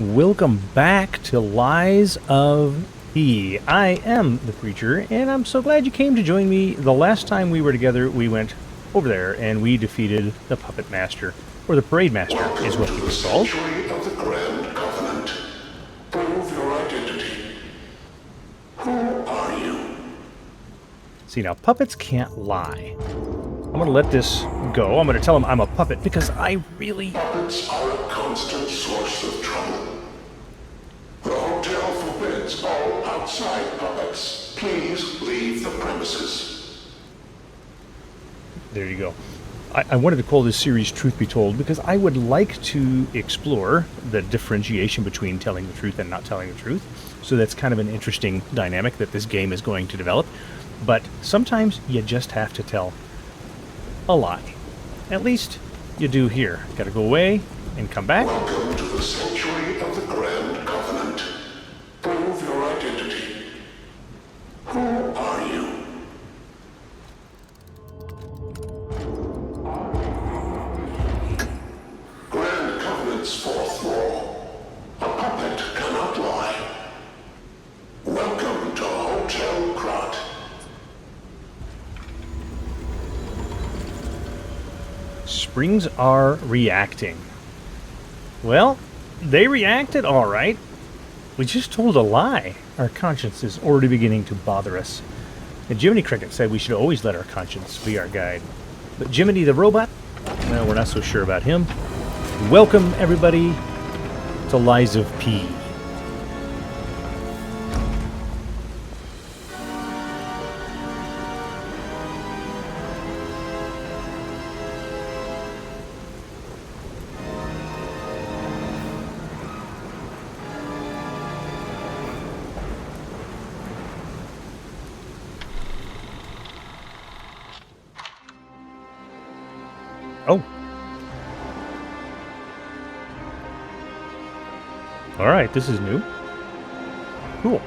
Welcome back to Lies of P. I am the Preacher, and I'm so glad you came to join me. The last time we were together, we went over there and we defeated the Puppet Master, or the Parade Master, is what he was called. Sanctuary of the Grand Covenant. Prove your identity. Who are you? See, now, puppets can't lie. I'm going to let this go. I'm going to tell him I'm a puppet because I really... Puppets are a constant source of trouble. The hotel forbids all outside puppets. Please leave the premises. There you go. I wanted to call this series Truth Be Told because I would like to explore the differentiation between telling the truth and not telling the truth. So that's kind of an interesting dynamic that this game is going to develop. But sometimes you just have to tell a lie. At least you do here. Gotta go away and come back. Welcome to the Sanctuary of the Grand Covenant. Prove your identity. Who are you? Grand Covenant's fourth law. A puppet cannot lie. Welcome to Hotel Krat. Springs are reacting. Well, they reacted all right. We just told a lie. Our conscience is already beginning to bother us. And Jiminy Cricket said we should always let our conscience be our guide. But Jiminy the robot? Well, we're not so sure about him. Welcome, everybody, to Lies of P. Oh. Alright, this is new. Cool.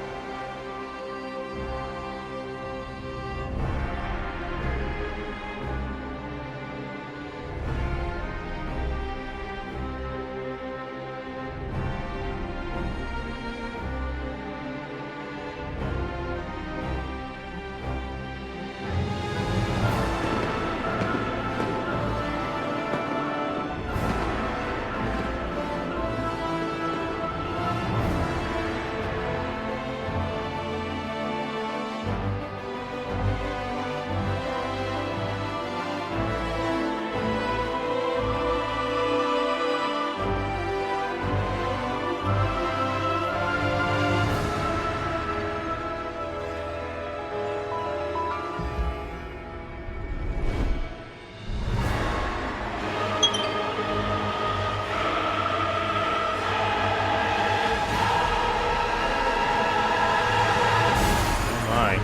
My.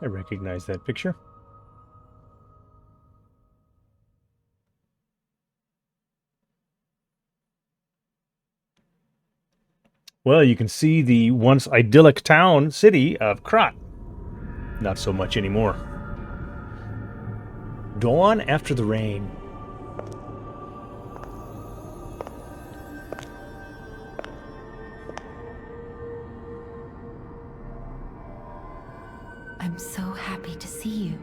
I recognize that picture. Well, you can see the once idyllic town city of Krat. Not so much anymore. Dawn after the rain. I'm so happy to see you.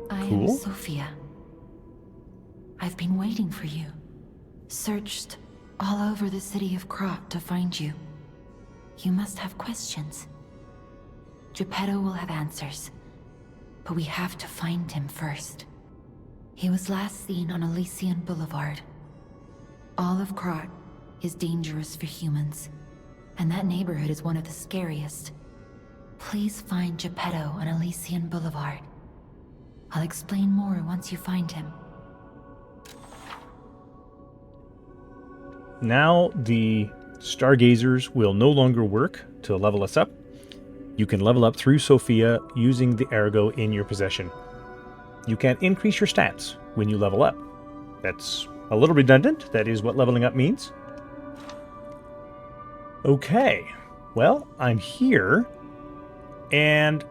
I am Cool. Sophia. I've been waiting for you. Searched all over the city of Krat to find you. You must have questions. Geppetto will have answers, but we have to find him first. He was last seen on Elysian Boulevard. All of Krat is dangerous for humans, And that neighborhood is one of the scariest. Please find Geppetto on Elysian Boulevard. I'll explain more once you find him. Now the stargazers will no longer work to level us up. You can level up through Sophia using the ergo in your possession. You can increase your stats when you level up. That's a little redundant. That is what leveling up means. Okay, well, I'm here, and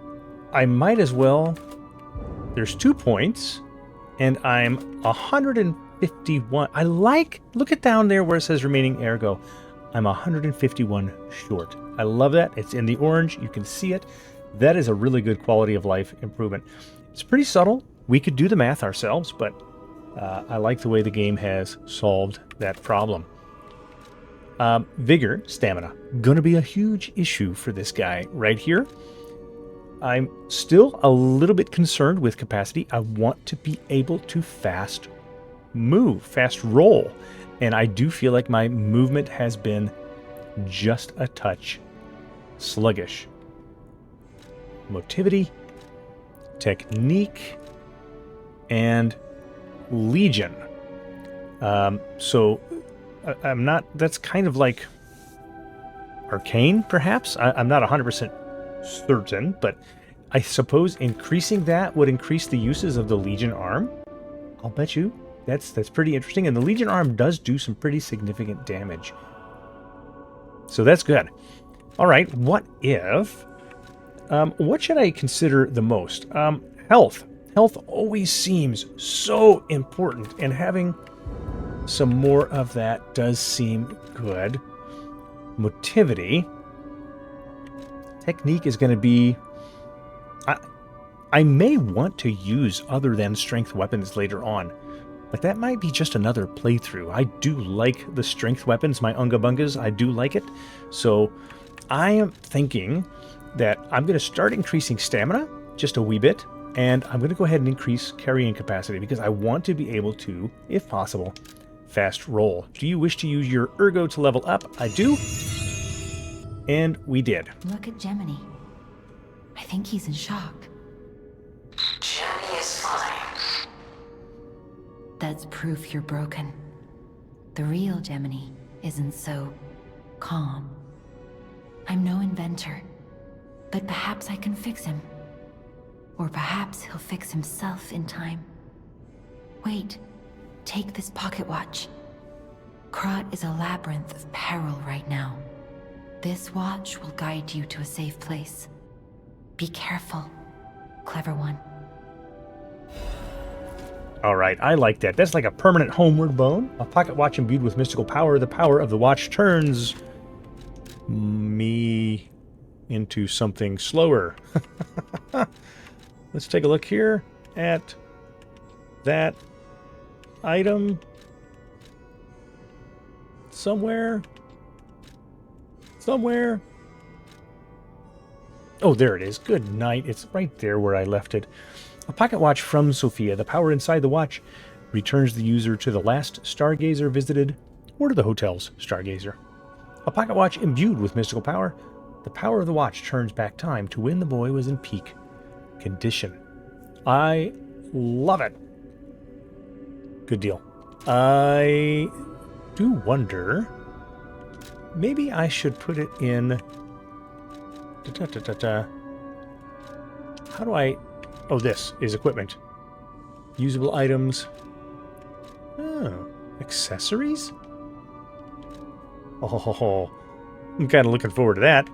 I might as well... There's 2 points, and I'm 151. Look at down there where it says remaining ergo. I'm 151 short. I love that. It's in the orange. You can see it. That is a really good quality of life improvement. It's pretty subtle. We could do the math ourselves, but I like the way the game has solved that problem. Vigor, stamina, gonna be a huge issue for this guy right here. I'm still a little bit concerned with capacity. I want to be able to fast move, fast roll. And I do feel like my movement has been just a touch sluggish. Motivity, technique, and legion. So I'm not, that's kind of like arcane, perhaps? I'm not 100% certain, but I suppose increasing that would increase the uses of the Legion arm. I'll bet you that's pretty interesting, and the Legion arm does do some pretty significant damage. So that's good. All right, what should I consider the most? Health. Health always seems so important, and having some more of that does seem good. Motivity. Technique is going to be... I may want to use other than strength weapons later on, but that might be just another playthrough. I do like the strength weapons, my Unga Bungas. I do like it. So I am thinking that I'm going to start increasing stamina just a wee bit, and I'm going to go ahead and increase carrying capacity because I want to be able to, if possible, fast roll. Do you wish to use your ergo to level up? I do. And we did. Look at Gemini. I think he's in shock. Gemini is fine. That's proof you're broken. The real Gemini isn't so calm. I'm no inventor, but perhaps I can fix him. Or perhaps he'll fix himself in time. Wait, take this pocket watch. Krat is a labyrinth of peril right now. This watch will guide you to a safe place. Be careful, clever one. All right, I like that. That's like a permanent homeward bone. A pocket watch imbued with mystical power. The power of the watch turns me into something slower. Let's take a look here at that item. Somewhere. Oh, there it is. Good night. It's right there where I left it. A pocket watch from Sophia. The power inside the watch returns the user to the last stargazer visited or to the hotel's stargazer. A pocket watch imbued with mystical power. The power of the watch turns back time to when the boy was in peak condition. I love it. Good deal. I do wonder... Maybe I should put it in... How do I... Oh, this is equipment. Usable items. Oh, accessories? Oh, I'm kind of looking forward to that.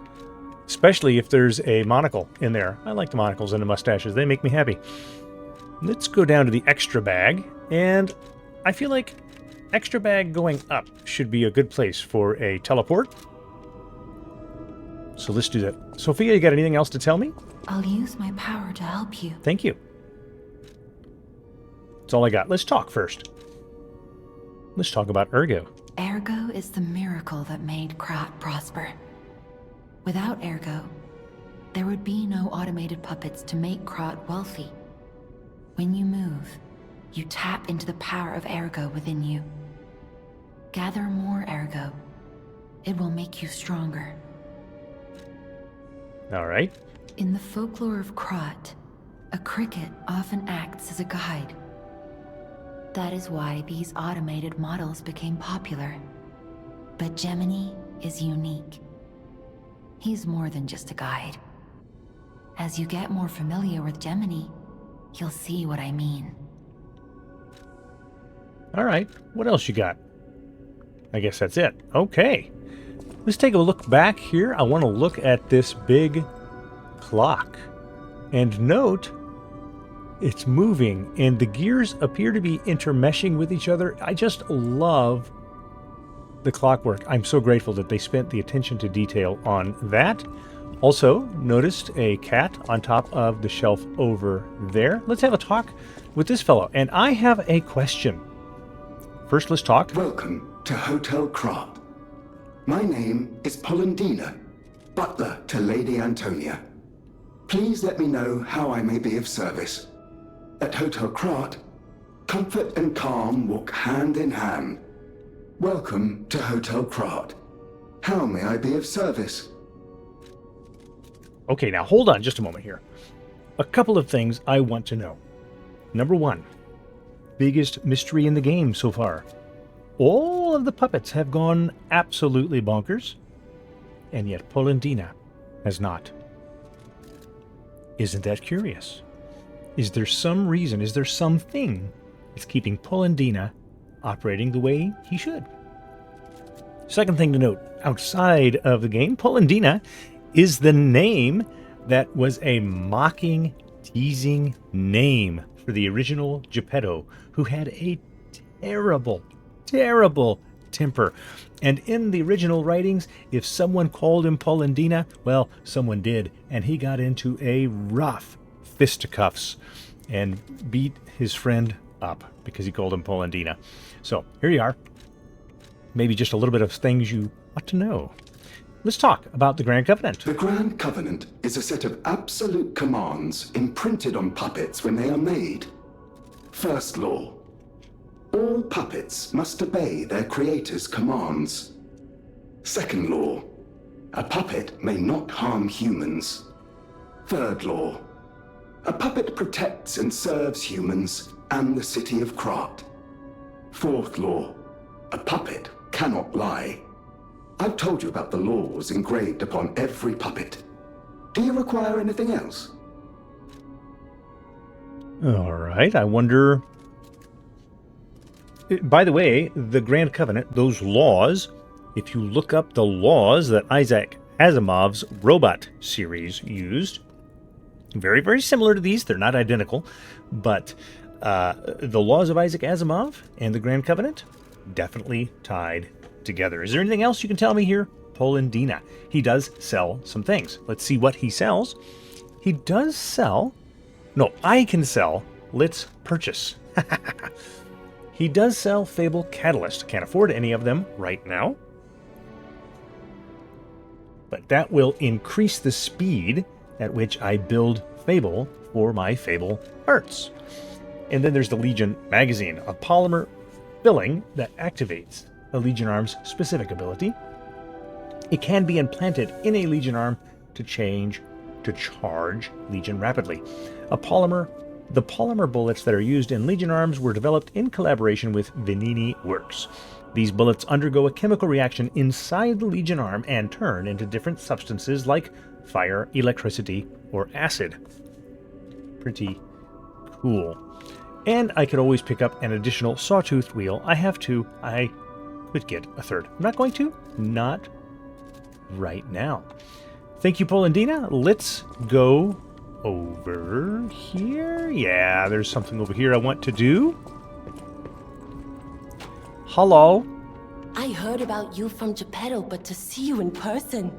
Especially if there's a monocle in there. I like the monocles and the mustaches. They make me happy. Let's go down to the extra bag. And I feel like extra bag going up should be a good place for a teleport. So let's do that. Sophia, you got anything else to tell me? I'll use my power to help you. Thank you. That's all I got. Let's talk first. Let's talk about Ergo. Ergo is the miracle that made Krat prosper. Without Ergo, there would be no automated puppets to make Krat wealthy. When you move, you tap into the power of Ergo within you. Gather more Ergo, It will make you stronger. All right. In the folklore of Krat, a cricket often acts as a guide. That is why these automated models became popular. But Gemini is unique. He's more than just a guide. As you get more familiar with Gemini, you'll see what I mean. All right. What else you got? I guess that's it. Okay. Let's take a look back here. I want to look at this big clock. And note, it's moving, and the gears appear to be intermeshing with each other. I just love the clockwork. I'm so grateful that they spent the attention to detail on that. Also, noticed a cat on top of the shelf over there. Let's have a talk with this fellow. And I have a question. First, let's talk. Welcome to Hotel Krat. My name is Polendina, butler to Lady Antonia. Please let me know how I may be of service. At Hotel Krat, comfort and calm walk hand in hand. Welcome to Hotel Krat. How may I be of service? Okay, now hold on just a moment here. A couple of things I want to know. Number one, biggest mystery in the game so far. All of the puppets have gone absolutely bonkers, and yet Polendina has not. Isn't that curious? Is there some reason, is there something that's keeping Polendina operating the way he should? Second thing to note, outside of the game, Polendina is the name that was a mocking, teasing name for the original Geppetto, who had a terrible, terrible temper. And in the original writings, if someone called him Polendina, well, someone did, and he got into a rough fisticuffs and beat his friend up because he called him Polendina. So here you are. Maybe just a little bit of things you ought to know. Let's talk about the Grand Covenant. The Grand Covenant is a set of absolute commands imprinted on puppets when they are made. First law. All puppets must obey their creator's commands. Second law. A puppet may not harm humans. Third law. A puppet protects and serves humans and the city of Krat. Fourth law. A puppet cannot lie. I've told you about the laws engraved upon every puppet. Do you require anything else? All right, I wonder... By the way, the Grand Covenant, those laws, if you look up the laws that Isaac Asimov's robot series used, very, very similar to these. They're not identical, but the laws of Isaac Asimov and the Grand Covenant definitely tied together. Is there anything else you can tell me here? Polendina. He does sell some things. Let's see what he sells. He does sell... No, I can sell. Let's purchase. He does sell Fable Catalyst. Can't afford any of them right now. But that will increase the speed at which I build Fable for my Fable arts. And then there's the Legion magazine, a polymer filling that activates a Legion arm's specific ability. It can be implanted in a Legion arm to charge Legion rapidly. The polymer bullets that are used in Legion arms were developed in collaboration with Venini Works. These bullets undergo a chemical reaction inside the Legion arm and turn into different substances like fire, electricity, or acid. Pretty cool. And I could always pick up an additional sawtooth wheel. I have two. I could get a third. I'm not going to. Not right now. Thank you, Polendina. Let's go over here. Yeah, there's something over here I want to do. Hello. I heard about you from Geppetto, but to see you in person...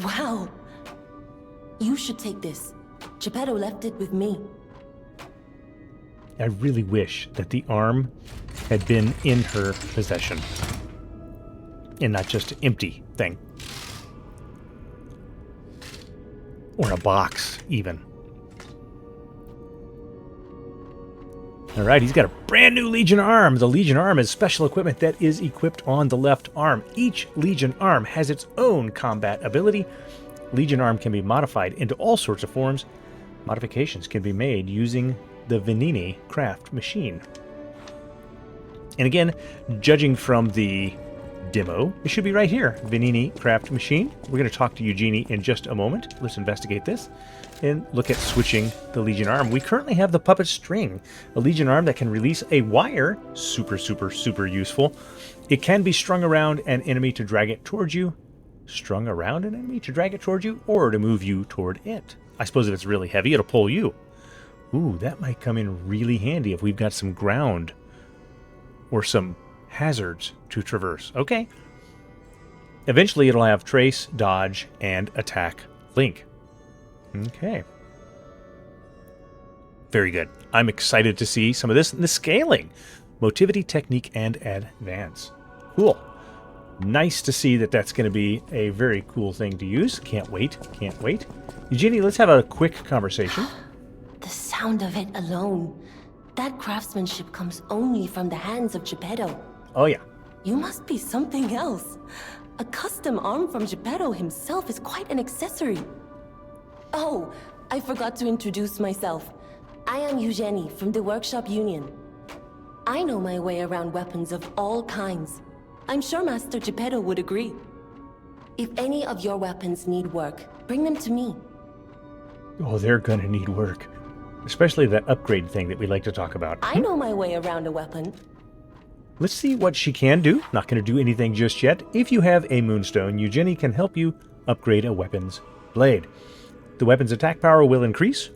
Wow. You should take this. Geppetto left it with me. I really wish that the arm had been in her possession and not just an empty thing. Or a box, even. All right, he's got a brand new Legion arm. The Legion arm is special equipment that is equipped on the left arm. Each Legion arm has its own combat ability. Legion arm can be modified into all sorts of forms. Modifications can be made using the Venini craft machine. And again, judging from the demo, it should be right here, Venini craft machine. We're going to talk to Eugenie in just a moment. Let's investigate this and look at switching the Legion arm. We currently have the puppet string, a Legion arm that can release a wire. Super, super, super useful. It can be strung around an enemy to drag it towards you. Strung around an enemy to drag it towards you, or to move you toward it. I suppose if it's really heavy, it'll pull you. Ooh, that might come in really handy if we've got some ground or some hazards to traverse. Okay. Eventually, it'll have trace, dodge, and attack link. Okay. Very good. I'm excited to see some of this in the scaling. Motivity, technique, and advance. Cool. Nice to see that that's going to be a very cool thing to use. Can't wait. Can't wait. Eugenie, let's have a quick conversation. The sound of it alone. That craftsmanship comes only from the hands of Geppetto. Oh, yeah. You must be something else. A custom arm from Geppetto himself is quite an accessory. Oh, I forgot to introduce myself. I am Eugenie from the Workshop Union. I know my way around weapons of all kinds. I'm sure Master Geppetto would agree. If any of your weapons need work, bring them to me. Oh, they're going to need work. Especially that upgrade thing that we like to talk about. I know my way around a weapon. Let's see what she can do. Not going to do anything just yet. If you have a Moonstone, Eugenie can help you upgrade a weapon's blade. The weapon's attack power will increase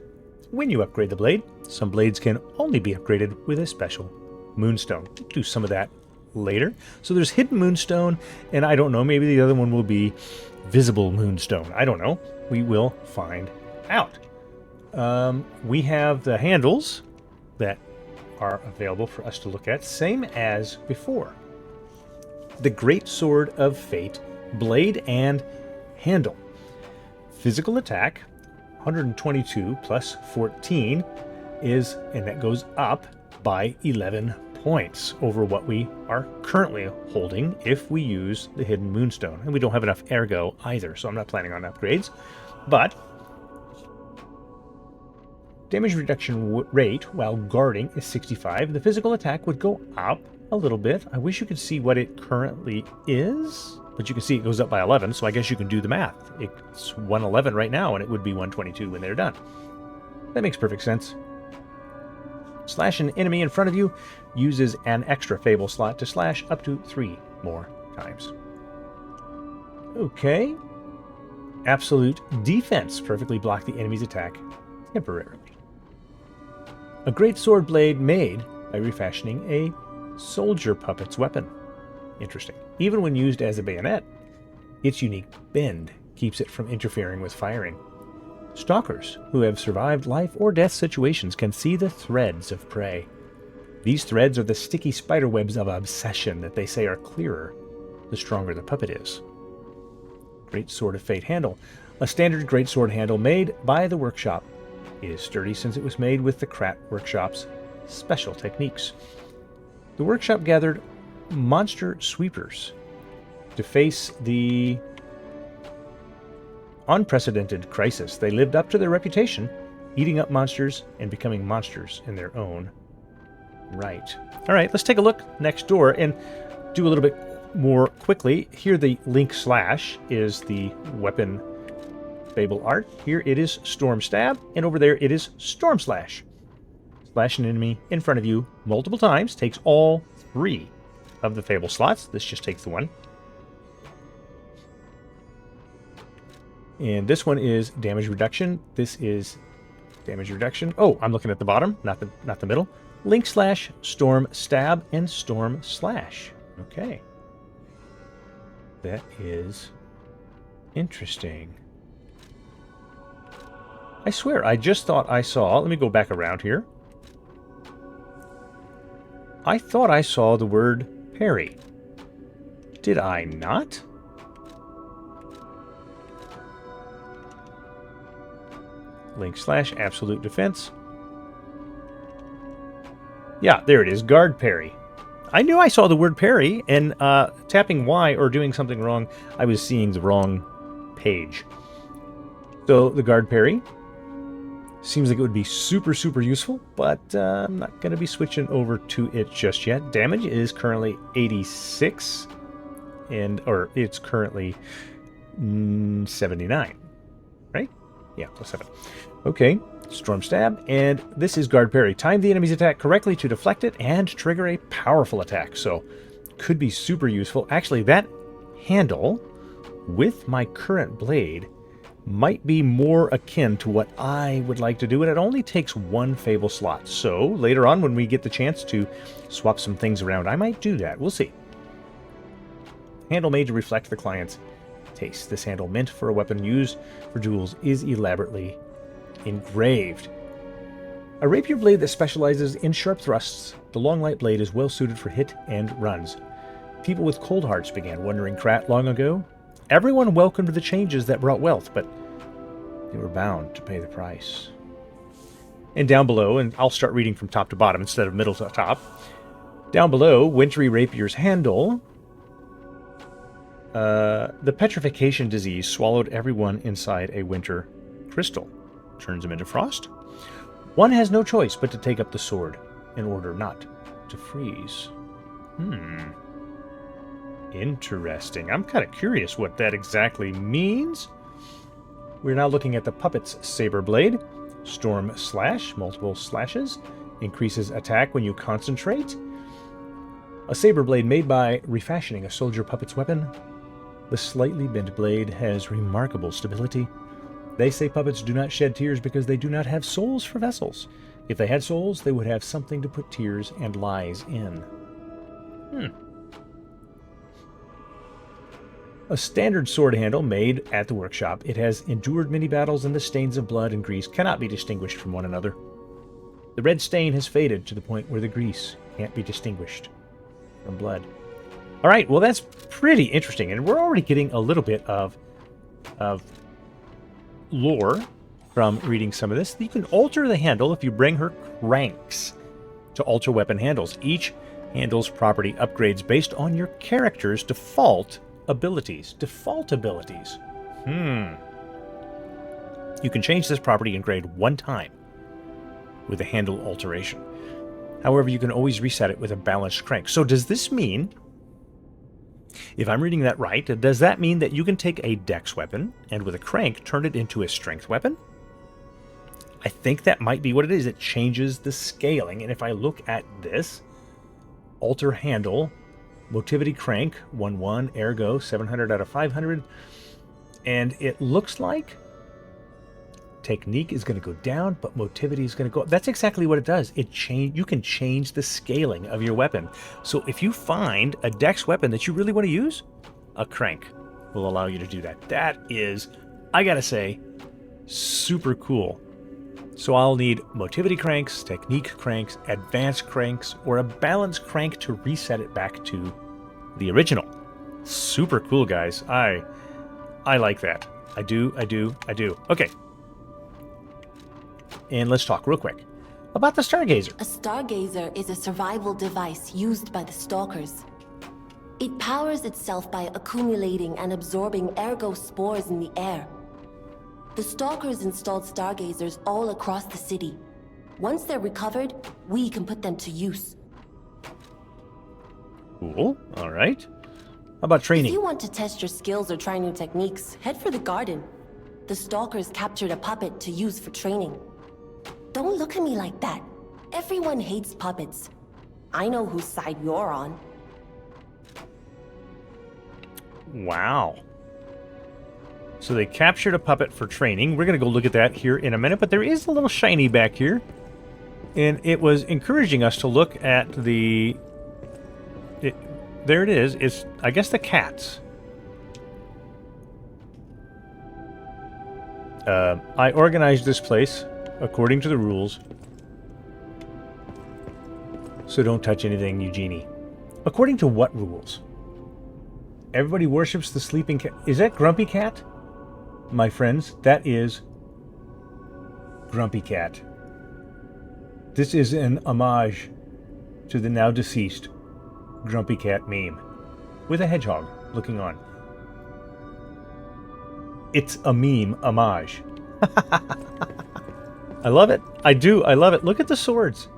when you upgrade the blade. Some blades can only be upgraded with a special Moonstone. We'll do some of that later. So there's Hidden Moonstone, and I don't know, maybe the other one will be Visible Moonstone. I don't know. We will find out. We have the handles that are available for us to look at, same as before. The Great Sword of Fate, blade and handle. Physical attack, 122 plus 14 is, and that goes up by 11 points over what we are currently holding if we use the Hidden Moonstone. And we don't have enough ergo either, so I'm not planning on upgrades. But damage reduction rate while guarding is 65. The physical attack would go up a little bit. I wish you could see what it currently is, but you can see it goes up by 11, so I guess you can do the math. It's 111 right now, and it would be 122 when they're done. That makes perfect sense. Slash an enemy in front of you uses an extra Fable slot to slash up to 3 more times. Okay. Absolute defense. Perfectly block the enemy's attack temporarily. A great sword blade made by refashioning a soldier puppet's weapon. Interesting. Even when used as a bayonet, its unique bend keeps it from interfering with firing. Stalkers who have survived life or death situations can see the threads of prey. These threads are the sticky spiderwebs of obsession that they say are clearer the stronger the puppet is. Great Sword of Fate handle. A standard great sword handle made by the workshop. It is sturdy since it was made with the Krat workshop's special techniques. The workshop gathered monster sweepers to face the unprecedented crisis. They lived up to their reputation, eating up monsters and becoming monsters in their own right. All right, let's take a look next door and do a little bit more quickly. Here the link slash is the weapon Fable art. Here it is Storm Stab, and over there it is Storm Slash. Slash an enemy in front of you multiple times, takes all 3 of the Fable slots. This just takes the 1. And this one is damage reduction. This is damage reduction. Oh, I'm looking at the bottom, not the middle. Link slash, Storm Stab, and Storm Slash. Okay. That is interesting. I swear, I just thought I saw... Let me go back around here. I thought I saw the word parry. Did I not? Link slash absolute defense. Yeah, there it is. Guard parry. I knew I saw the word parry, and tapping Y or doing something wrong, I was seeing the wrong page. So the guard parry seems like it would be super, super useful, but I'm not going to be switching over to it just yet. Damage is currently 86, or it's currently 79, right? Yeah, plus 7. Okay, Storm Stab, and this is Guard Parry. Time the enemy's attack correctly to deflect it and trigger a powerful attack, so could be super useful. Actually, that handle with my current blade might be more akin to what I would like to do, and it only takes 1 Fable slot. So later on, when we get the chance to swap some things around, I might do that. We'll see. Handle made to reflect the client's taste. This handle, meant for a weapon used for duels, is elaborately engraved. A rapier blade that specializes in sharp thrusts, the long light blade is well suited for hit and runs. People with cold hearts began wondering Krat long ago. Everyone welcomed the changes that brought wealth, but they were bound to pay the price. And down below, and I'll start reading from top to bottom instead of middle to top. Down below, Wintry Rapier's handle. The petrification disease swallowed everyone inside a winter crystal. Turns them into frost. One has no choice but to take up the sword in order not to freeze. Interesting. I'm kind of curious what that exactly means. We're now looking at the puppet's saber blade. Storm Slash, multiple slashes. Increases attack when you concentrate. A saber blade made by refashioning a soldier puppet's weapon. The slightly bent blade has remarkable stability. They say puppets do not shed tears because they do not have souls for vessels. If they had souls, they would have something to put tears and lies in. A standard sword handle made at the workshop. It has endured many battles, and the stains of blood and grease cannot be distinguished from one another. The red stain has faded to the point where the grease can't be distinguished from blood. All right, well, that's pretty interesting, and we're already getting a little bit of lore from reading some of this. You can alter the handle if you bring her cranks to alter weapon handles. Each handle's property upgrades based on your character's default abilities. Default abilities. You can change this property in grade 1 time with a handle alteration. However, you can always reset it with a balanced crank. So does this mean, if I'm reading that right, does that mean that you can take a dex weapon and with a crank turn it into a strength weapon? I think that might be what it is. It changes the scaling. And if I look at this, alter handle, motivity crank, 1-1, ergo 700 out of 500. And it looks like technique is going to go down, but motivity is going to go up. That's exactly what it does. You can change the scaling of your weapon. So if you find a dex weapon that you really want to use, a crank will allow you to do that. That is, I gotta say, super cool. So I'll need motivity cranks, technique cranks, advanced cranks, or a balanced crank to reset it back to the original. Super cool, guys. I like that. I do. Okay. And let's talk real quick about the Stargazer. A Stargazer is a survival device used by the Stalkers. It powers itself by accumulating and absorbing ergo spores in the air. The Stalkers installed Stargazers all across the city. Once they're recovered, we can put them to use. Cool. All right. How about training? If you want to test your skills or try new techniques, head for the garden. The Stalkers captured a puppet to use for training. Don't look at me like that. Everyone hates puppets. I know whose side you're on. Wow. So they captured a puppet for training. We're going to go look at that here in a minute, but there is a little shiny back here. And it was encouraging us to look at the... there it is. It's, I guess, the cats. I organized this place according to the rules. So don't touch anything, Eugenie. According to what rules? Everybody worships the sleeping cat. Is that Grumpy Cat? My friends, that is Grumpy Cat. This is an homage to the now deceased Grumpy Cat meme with a hedgehog looking on. It's a meme homage. I love it. I do. I love it. Look at the swords.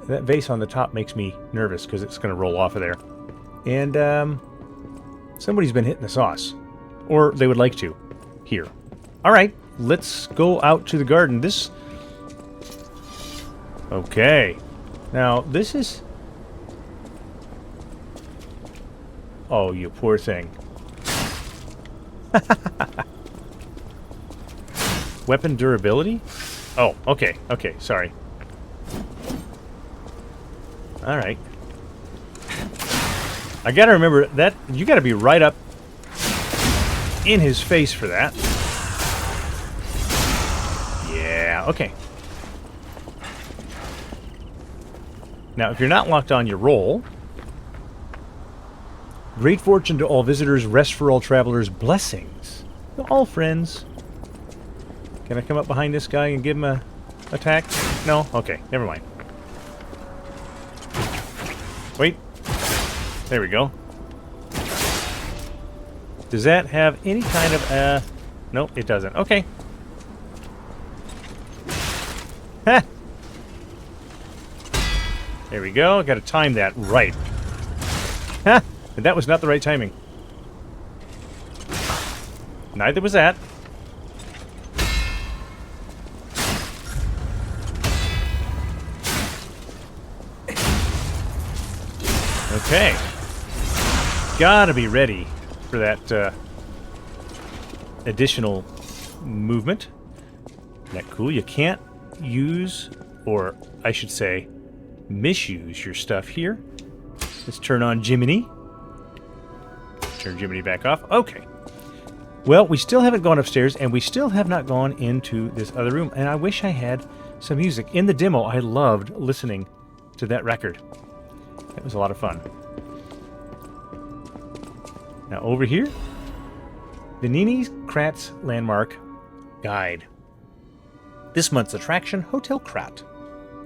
That vase on the top makes me nervous because it's going to roll off of there. And somebody's been hitting the sauce. Or they would like to. Here. All right. Let's go out to the garden. This... Okay. Now, this is... Oh, you poor thing. Weapon durability? Oh, okay. Okay, sorry. Alright. I gotta remember that... You gotta be right up in his face for that. Yeah, okay. Now, if you're not locked on, you roll. Great fortune to all visitors, rest for all travelers, blessings to all friends. Can I come up behind this guy and give him a attack? No? Okay, never mind. Wait. There we go. Does that have any kind of, Nope, it doesn't. Okay. Ha! There we go. Got to time that right. Ha! And that was not the right timing. Neither was that. Okay. Gotta be ready for that additional movement. Isn't that cool? You can't use, or I should say, misuse your stuff here. Let's turn on Jiminy. Turn Jiminy back off. Okay. Well, we still haven't gone upstairs, and we still have not gone into this other room, and I wish I had some music. In the demo, I loved listening to that record. That was a lot of fun. Now, over here, Vanini's Krat's Landmark Guide. This month's attraction, Hotel Krat.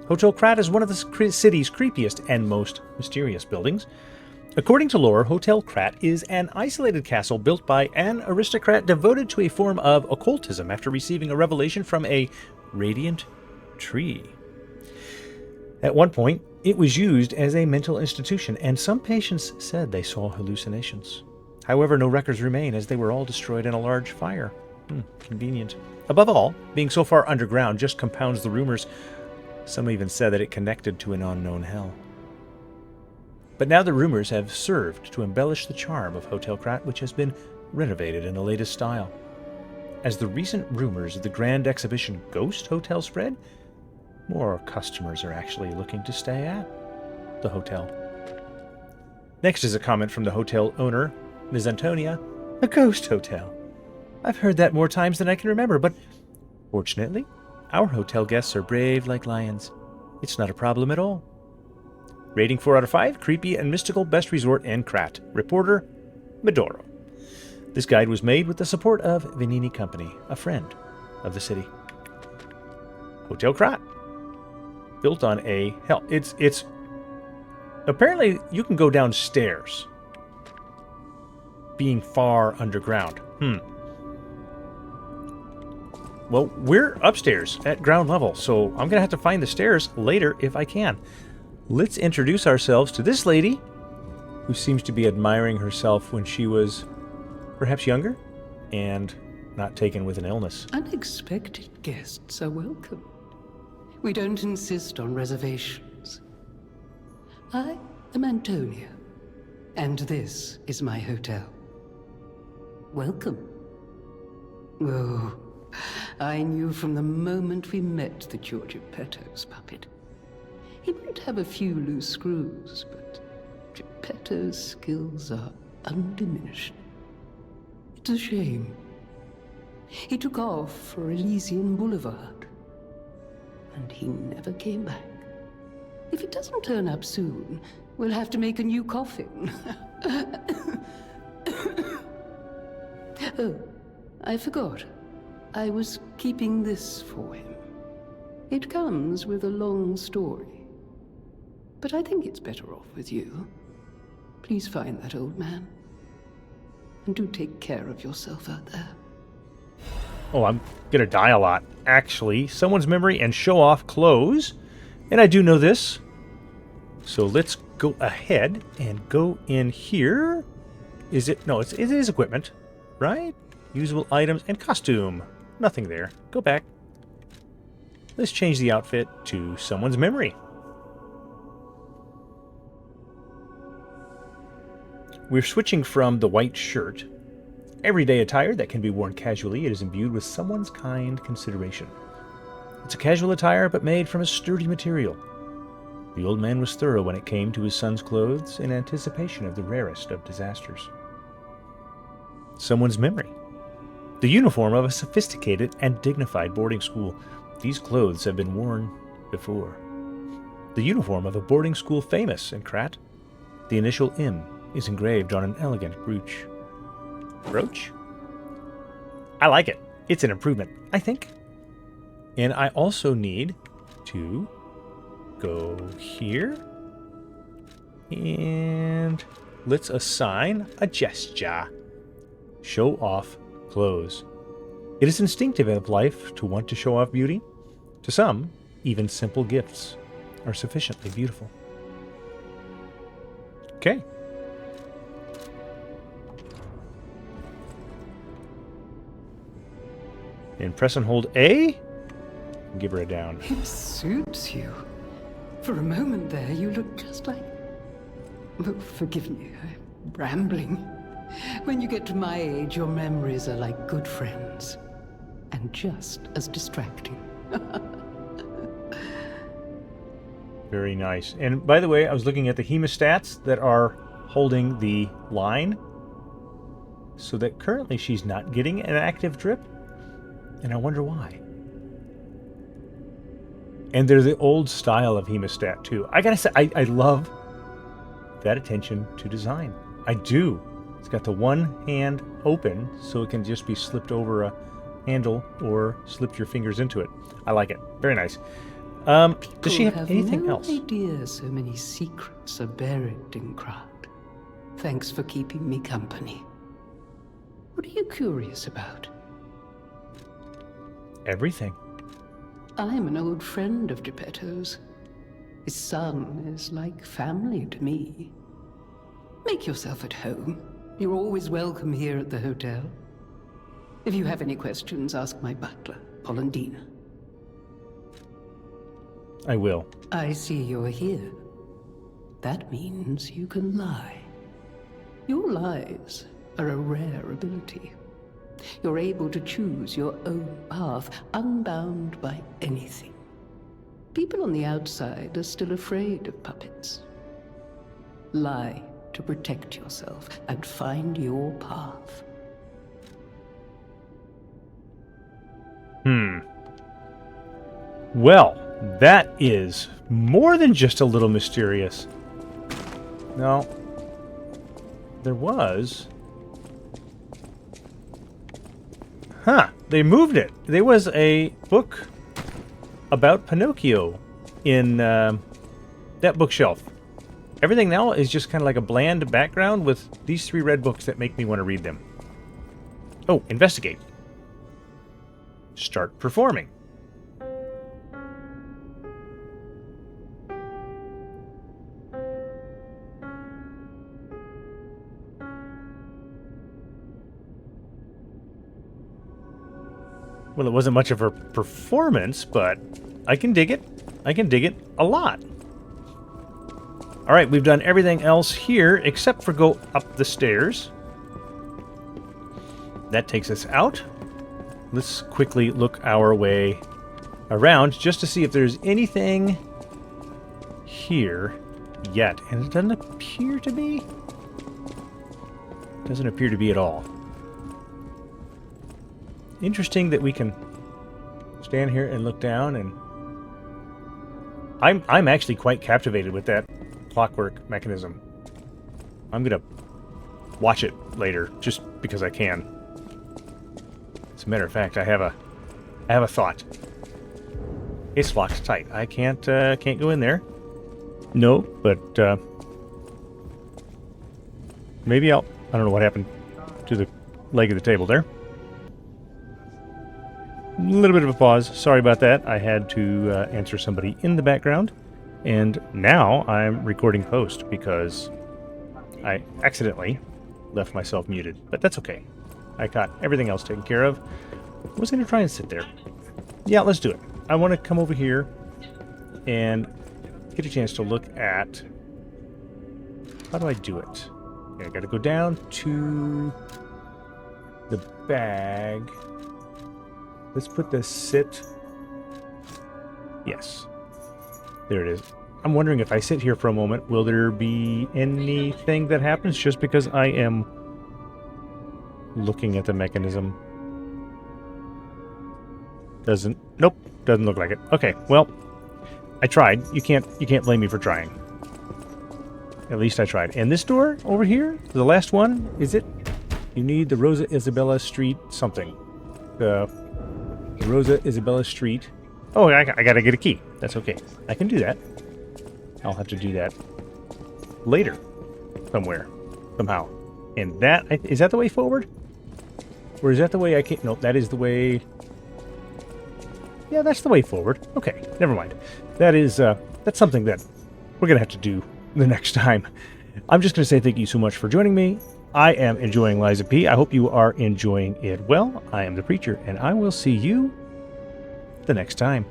Hotel Krat is one of the city's creepiest and most mysterious buildings. According to lore, Hotel Krat is an isolated castle built by an aristocrat devoted to a form of occultism after receiving a revelation from a radiant tree. At one point, it was used as a mental institution, and some patients said they saw hallucinations. However, no records remain, as they were all destroyed in a large fire. Convenient. Above all, being so far underground just compounds the rumors. Some even said that it connected to an unknown hell. But now the rumors have served to embellish the charm of Hotel Krat, which has been renovated in the latest style. As the recent rumors of the grand exhibition Ghost Hotel spread, more customers are actually looking to stay at the hotel. Next is a comment from the hotel owner, Ms. Antonia. A ghost hotel. I've heard that more times than I can remember, but fortunately, our hotel guests are brave like lions. It's not a problem at all. Rating 4 out of 5, creepy and mystical, best resort in Krat. Reporter, Medoro. This guide was made with the support of Vanini Company, a friend of the city. Hotel Krat. Built on a... Hell, it's... Apparently, you can go downstairs. Being far underground. Well, we're upstairs at ground level, so I'm going to have to find the stairs later if I can. Let's introduce ourselves to this lady who seems to be admiring herself when she was perhaps younger and not taken with an illness. Unexpected guests are welcome. We don't insist on reservations. I am Antonia, and this is my hotel. Welcome. Oh, I knew from the moment we met that you're Geppetto's puppet. He might have a few loose screws, but Geppetto's skills are undiminished. It's a shame. He took off for Elysian Boulevard, and he never came back. If he doesn't turn up soon, we'll have to make a new coffin. Oh, I forgot. I was keeping this for him. It comes with a long story. But I think it's better off with you. Please find that old man. And do take care of yourself out there. Oh, I'm gonna die a lot. Actually, someone's memory and show off clothes. And I do know this. So let's go ahead and go in here. Is it? No, it is equipment, right? Usable items and costume. Nothing there. Go back. Let's change the outfit to someone's memory. We're switching from the white shirt. Everyday attire that can be worn casually, it is imbued with someone's kind consideration. It's a casual attire, but made from a sturdy material. The old man was thorough when it came to his son's clothes in anticipation of the rarest of disasters. Someone's memory. The uniform of a sophisticated and dignified boarding school. These clothes have been worn before. The uniform of a boarding school famous in Krat. The initial M is engraved on an elegant brooch. Brooch? I like it. It's an improvement, I think. And I also need to go here. And let's assign a gesture. Show off clothes. It is instinctive in life to want to show off beauty. To some, even simple gifts are sufficiently beautiful. Okay. And press and hold A. And give her a down. It suits you. For a moment there, you look just like... Oh, forgive me, I'm rambling. When you get to my age, your memories are like good friends. And just as distracting. Very nice. And by the way, I was looking at the hemostats that are holding the line. So that currently she's not getting an active drip. And I wonder why. And they're the old style of hemostat too. I gotta say, I love that attention to design. I do. It's got the one hand open, so it can just be slipped over a handle or slip your fingers into it. I like it. Very nice. Does she have anything else? No idea so many secrets are buried in Krat. Thanks for keeping me company. What are you curious about? Everything. I'm an old friend of Geppetto's. His son is like family to me. Make yourself at home. You're always welcome here at the hotel. If you have any questions, ask my butler, Polendina. I will. I see you're here. That means you can lie. Your lies are a rare ability. You're able to choose your own path, unbound by anything. People on the outside are still afraid of puppets. Lie to protect yourself and find your path. Well, that is more than just a little mysterious. No. There was... Huh. They moved it. There was a book about Pinocchio in that bookshelf. Everything now is just kind of like a bland background with these 3 red books that make me want to read them. Oh, investigate. Start performing. Well, it wasn't much of a performance, but I can dig it. I can dig it a lot. All right, we've done everything else here except for go up the stairs. That takes us out. Let's quickly look our way around just to see if there's anything here yet. And it doesn't appear to be. Doesn't appear to be at all. Interesting that we can stand here and look down, and I'm actually quite captivated with that clockwork mechanism. I'm gonna watch it later just because I can. As a matter of fact, I have a thought. It's locked tight. I can't go in there. No, but maybe I don't know what happened to the leg of the table there. A little bit of a pause. Sorry about that. I had to answer somebody in the background. And now I'm recording post because I accidentally left myself muted. But that's okay. I got everything else taken care of. I was going to try and sit there. Yeah, let's do it. I want to come over here and get a chance to look at... How do I do it? Okay, I got to go down to the bag. Let's put the sit. Yes. There it is. I'm wondering if I sit here for a moment, will there be anything that happens just because I am looking at the mechanism? Nope, doesn't look like it. Okay, well, I tried. You can't blame me for trying. At least I tried. And this door over here, the last one, is it? You need the Rosa Isabella Street something. The Rosa Isabella Street. Oh, I gotta get a key. That's okay. I can do that. I'll have to do that later. Somewhere. Somehow. And that... Is that the way forward? Or is that the way I can't... No, that is the way... Yeah, that's the way forward. Okay, never mind. That is... that's something that we're gonna have to do the next time. I'm just gonna say thank you so much for joining me. I am enjoying Liza P. I hope you are enjoying it well. I am the Preacher, and I will see you the next time.